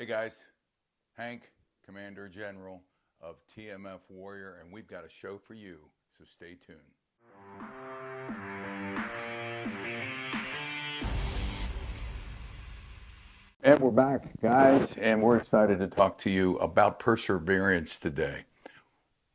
Hey guys, Hank, Commander General of TMF Warrior, and we've got a show for you, so stay tuned. And we're back, guys, and we're excited to talk to you about perseverance today.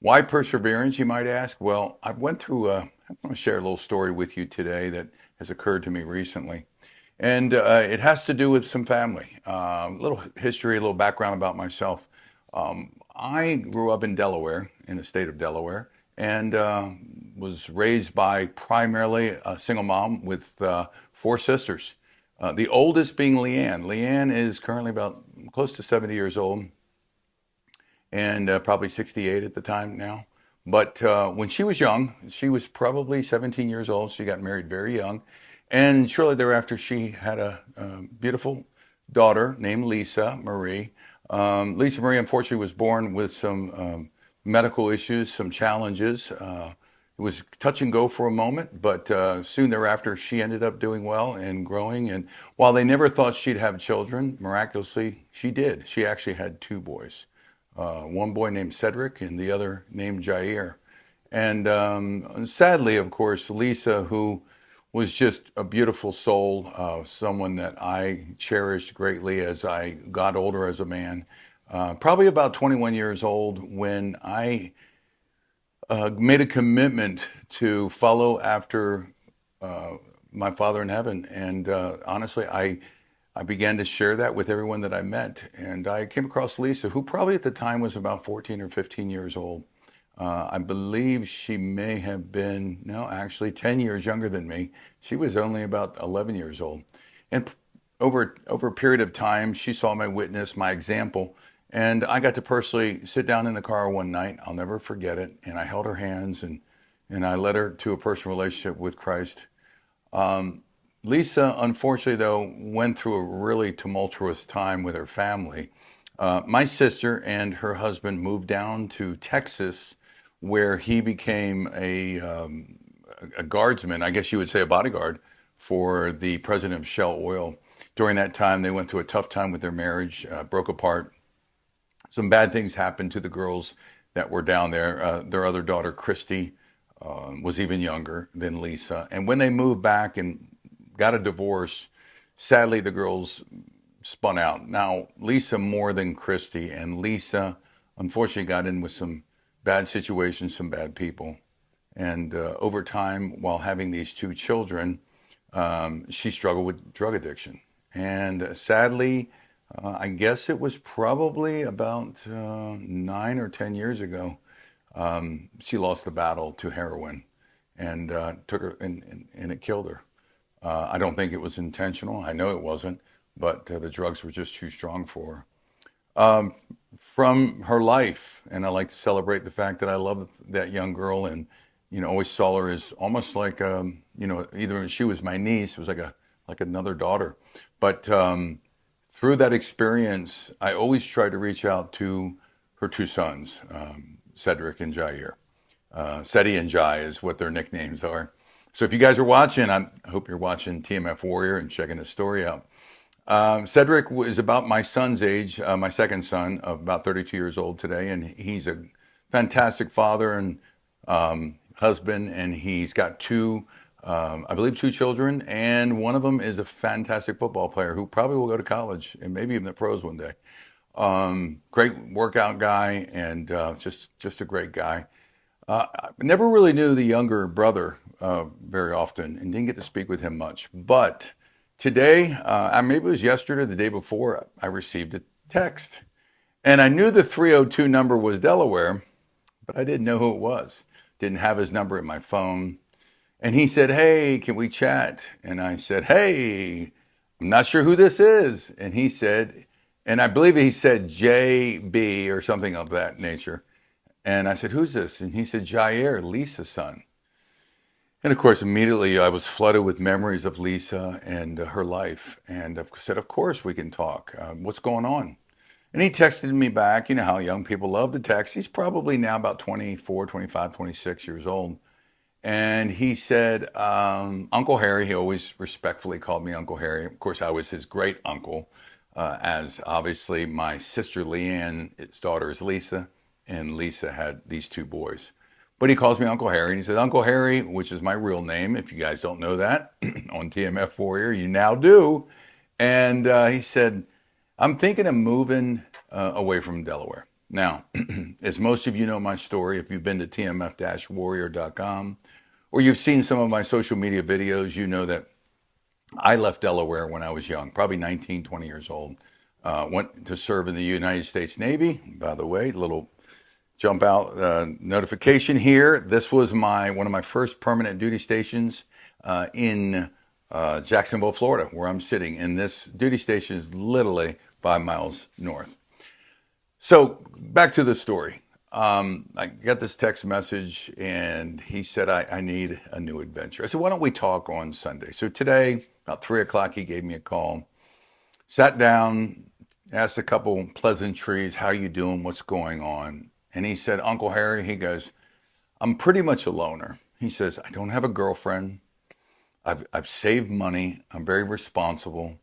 Why perseverance, you might ask? Well, I went through, I want to share a little story with you today that has occurred to me recently. And it has to do with some family. A little history, a little background about myself. I grew up in Delaware, in the state of Delaware, and was raised by primarily a single mom with four sisters. The oldest being Leanne. Leanne is currently about close to 70 years old and probably 68 at the time now. But when she was young, she was probably 17 years old. She got married very young. And shortly thereafter, she had a beautiful daughter named Lisa Marie. Lisa Marie, unfortunately, was born with some medical issues, some challenges. It was touch and go for a moment, but soon thereafter, she ended up doing well and growing. And while they never thought she'd have children, miraculously, she did. She actually had two boys, one boy named Cedric and the other named Jair. And sadly, of course, Lisa, who was just a beautiful soul, someone that I cherished greatly as I got older as a man. Probably about 21 years old when I made a commitment to follow after my Father in heaven. And honestly, I began to share that with everyone that I met. And I came across Lisa, who probably at the time was about 14 or 15 years old. I believe she may have been, no, actually 10 years younger than me. She was only about 11 years old. And over a period of time, she saw my witness, my example, and I got to personally sit down in the car one night. I'll never forget it. And I held her hands and I led her to a personal relationship with Christ. Lisa, unfortunately, though, went through a really tumultuous time with her family. My sister and her husband moved down to Texas, where he became a guardsman, I guess you would say a bodyguard, for the president of Shell Oil. During that time, they went through a tough time with their marriage, broke apart. Some bad things happened to the girls that were down there. Their other daughter, Christy, was even younger than Lisa. And when they moved back and got a divorce, sadly, the girls spun out. Now, Lisa more than Christy, and Lisa unfortunately got in with some bad situations, some bad people. And over time, while having these two children, she struggled with drug addiction. And sadly, I guess it was probably about 9 or 10 years ago, she lost the battle to heroin and took her, and it killed her. I don't think it was intentional. I know it wasn't, but the drugs were just too strong for her. From her life, and I like to celebrate the fact that I love that young girl, and always saw her as almost like either she was my niece, it was like another daughter. But through that experience, I always tried to reach out to her two sons, Cedric and Jair. Seti and Jai is what their nicknames are. So if you guys are watching, I hope you're watching TMF Warrior and checking the story out. Cedric is about my son's age, my second son, of about 32 years old today, and he's a fantastic father and husband, and he's got I believe two children, and one of them is a fantastic football player who probably will go to college and maybe even the pros one day. Great workout guy and just a great guy. I never really knew the younger brother very often and didn't get to speak with him much, but today, maybe it was yesterday or the day before, I received a text. And I knew the 302 number was Delaware, but I didn't know who it was. Didn't have his number in my phone. And he said, "Hey, can we chat?" And I said, "Hey, I'm not sure who this is." And he said, and I believe he said JB or something of that nature. And I said, "Who's this?" And he said, "Jair, Lisa's son." And of course, immediately I was flooded with memories of Lisa and her life. And I said, "Of course we can talk. What's going on?" And he texted me back. You know how young people love to text. He's probably now about 24, 25, 26 years old. And he said, Uncle Harry, he always respectfully called me Uncle Harry. Of course, I was his great uncle. as obviously my sister Leanne, its daughter is Lisa, and Lisa had these two boys. But he calls me Uncle Harry, and he says, Uncle Harry, which is my real name, if you guys don't know that, on TMF Warrior, you now do. And he said, I'm thinking of moving away from Delaware. Now, as most of you know my story, if you've been to tmf-warrior.com or you've seen some of my social media videos, you know that I left Delaware when I was young, probably 19, 20 years old. Went to serve in the United States Navy. By the way, little jump out notification here. This was one of my first permanent duty stations in Jacksonville, Florida, where I'm sitting. And this duty station is literally 5 miles north. So back to the story. I got this text message and he said, I need a new adventure. I said, why don't we talk on Sunday? So today, about 3 o'clock, he gave me a call, sat down, asked a couple pleasantries, how you doing, what's going on? And he said, Uncle Harry, he goes, I'm pretty much a loner. He says, I don't have a girlfriend. I've saved money. I'm very responsible.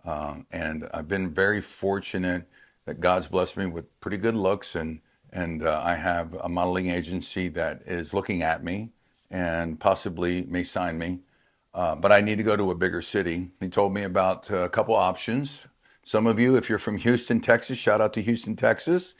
And I've been very fortunate that God's blessed me with pretty good looks. And I have a modeling agency that is looking at me and possibly may sign me. But I need to go to a bigger city. He told me about a couple options. Some of you, if you're from Houston, Texas, shout out to Houston, Texas.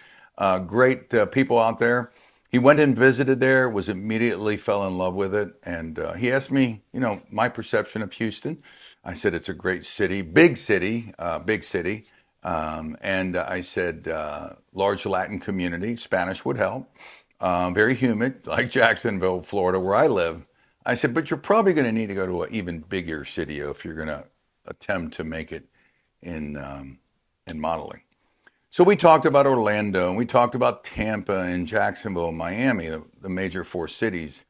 Great people out there. He went and visited there, was immediately fell in love with it. And he asked me, my perception of Houston. I said, it's a great city, big city, big city. And I said, large Latin community, Spanish would help. Very humid, like Jacksonville, Florida, where I live. I said, but you're probably going to need to go to an even bigger city if you're going to attempt to make it in modeling. So we talked about Orlando, and we talked about Tampa and Jacksonville and Miami, the major 4 cities.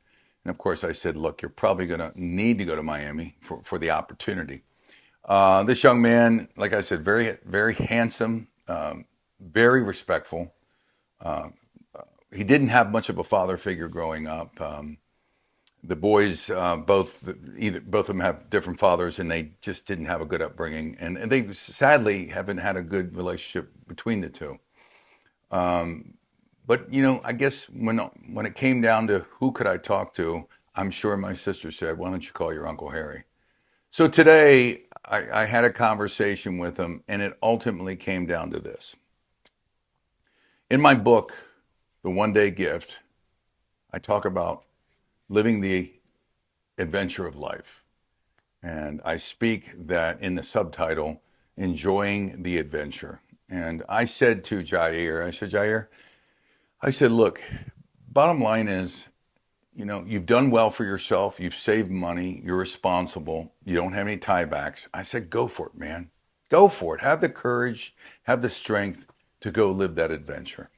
And of course, I said, look, you're probably going to need to go to Miami for the opportunity. This young man, like I said, very, very handsome, very respectful. He didn't have much of a father figure growing up. The boys, both of them have different fathers, and they just didn't have a good upbringing, and they sadly haven't had a good relationship between the two. But I guess when it came down to who could I talk to, I'm sure my sister said, "Why don't you call your Uncle Harry?" So today I had a conversation with him, and it ultimately came down to this. In my book, The One Day Gift, I talk about living the adventure of life. And I speak that in the subtitle, Enjoying the Adventure. And I said to Jair, look, bottom line is, you've done well for yourself. You've saved money. You're responsible. You don't have any tiebacks. I said, go for it, man. Go for it. Have the courage, have the strength to go live that adventure.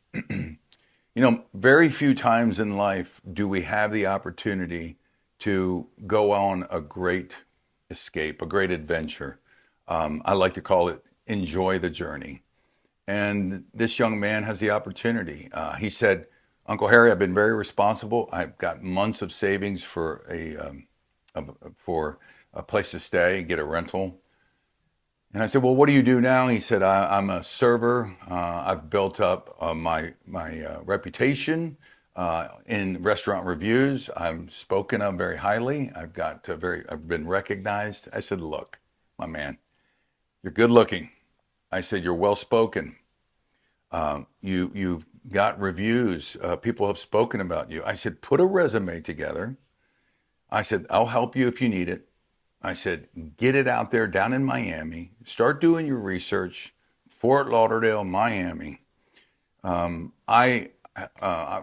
Very few times in life do we have the opportunity to go on a great escape, a great adventure. I like to call it enjoy the journey. And this young man has the opportunity. He said, Uncle Harry, I've been very responsible. I've got months of savings for a place to stay, get a rental. And I said, well, what do you do now? He said, I'm a server. I've built up my reputation in restaurant reviews. I'm spoken of very highly. I've been recognized. I said, look, my man, you're good looking. I said, you're well spoken. You've got reviews. People have spoken about you. I said, put a resume together. I said, I'll help you if you need it. I said, get it out there down in Miami. Start doing your research. Fort Lauderdale, Miami. I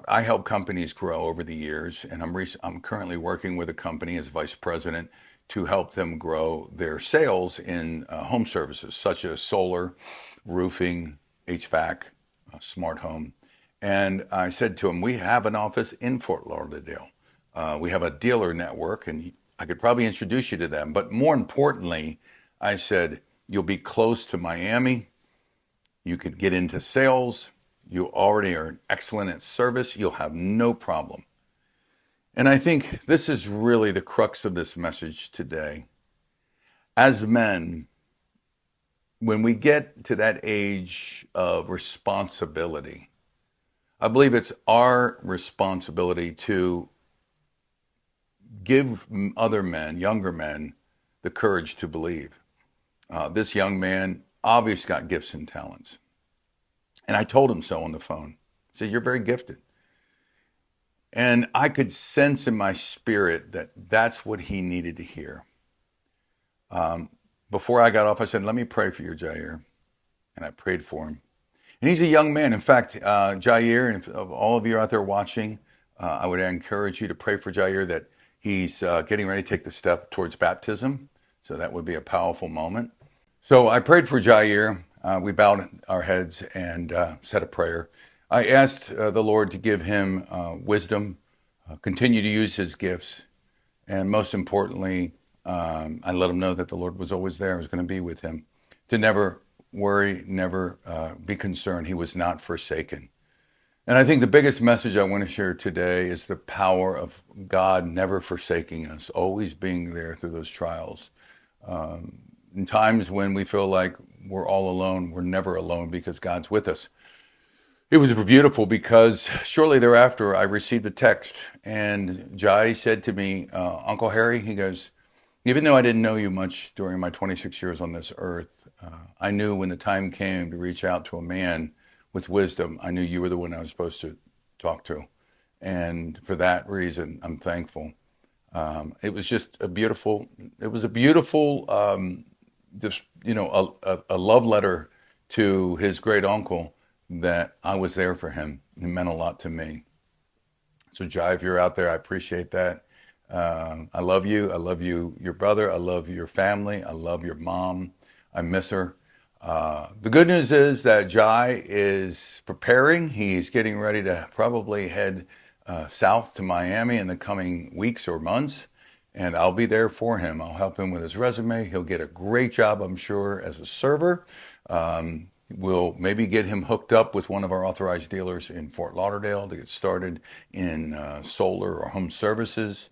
help companies grow over the years, and I'm currently working with a company as vice president to help them grow their sales in home services, such as solar, roofing, HVAC, smart home. And I said to him, we have an office in Fort Lauderdale. We have a dealer network, and I could probably introduce you to them. But more importantly, I said, you'll be close to Miami. You could get into sales. You already are excellent at service. You'll have no problem. And I think this is really the crux of this message today. As men, when we get to that age of responsibility, I believe it's our responsibility to give other men, younger men, the courage to believe. This young man obviously got gifts and talents. And I told him so on the phone. I said, "You're very gifted." And I could sense in my spirit that that's what he needed to hear. Before I got off, I said, "Let me pray for you, Jair." And I prayed for him. And he's a young man. In fact, Jair, and if all of you out there watching, I would encourage you to pray for Jair that he's getting ready to take the step towards baptism. So that would be a powerful moment. So I prayed for Jair. We bowed our heads and said a prayer. I asked the Lord to give him wisdom, continue to use his gifts, and most importantly, I let him know that the Lord was always there, was going to be with him, to never worry, never be concerned. He was not forsaken. And I think the biggest message I want to share today is the power of God never forsaking us, always being there through those trials. In times when we feel like we're all alone, we're never alone because God's with us. It was beautiful because shortly thereafter, I received a text, and Jai said to me, "Uncle Harry," he goes, "even though I didn't know you much during my 26 years on this earth, I knew when the time came to reach out to a man with wisdom, I knew you were the one I was supposed to talk to. And for that reason, I'm thankful." It was just a beautiful, it was a beautiful, just, a love letter to his great uncle that I was there for him. It meant a lot to me. So, Jai, if you're out there, I appreciate that. I love you. I love you, your brother. I love your family. I love your mom. I miss her. The good news is that Jai is preparing. He's getting ready to probably head south to Miami in the coming weeks or months, and I'll be there for him. I'll help him with his resume. He'll get a great job, I'm sure, as a server. We'll maybe get him hooked up with one of our authorized dealers in Fort Lauderdale to get started in solar or home services.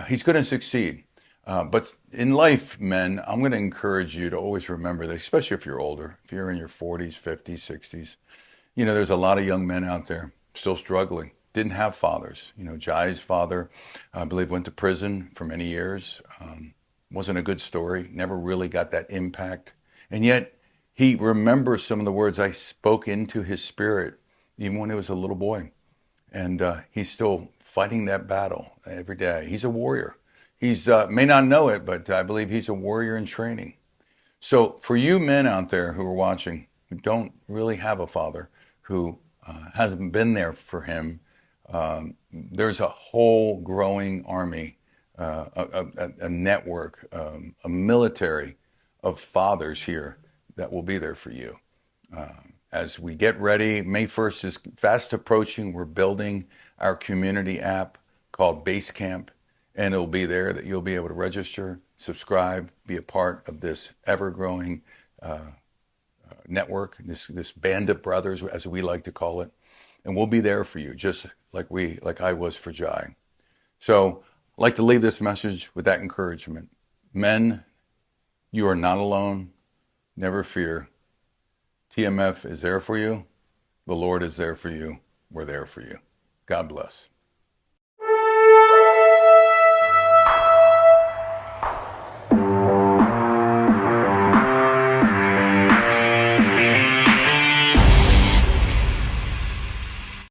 He's going to succeed. But in life, men, I'm going to encourage you to always remember that, especially if you're older, if you're in your 40s, 50s, 60s, there's a lot of young men out there still struggling, didn't have fathers. Jai's father, I believe, went to prison for many years. Wasn't a good story, never really got that impact. And yet, he remembers some of the words I spoke into his spirit, even when he was a little boy. And he's still fighting that battle every day. He's a warrior. He's may not know it, but I believe he's a warrior in training. So for you men out there who are watching, who don't really have a father, who hasn't been there for him, there's a whole growing army, a network, a military of fathers here that will be there for you. As we get ready, May 1st is fast approaching. We're building our community app called Basecamp, and it'll be there that you'll be able to register, subscribe, be a part of this ever-growing network, this band of brothers, as we like to call it, and we'll be there for you, just like I was for Jai. So I'd like to leave this message with that encouragement. Men, you are not alone. Never fear. TMF is there for you. The Lord is there for you. We're there for you. God bless.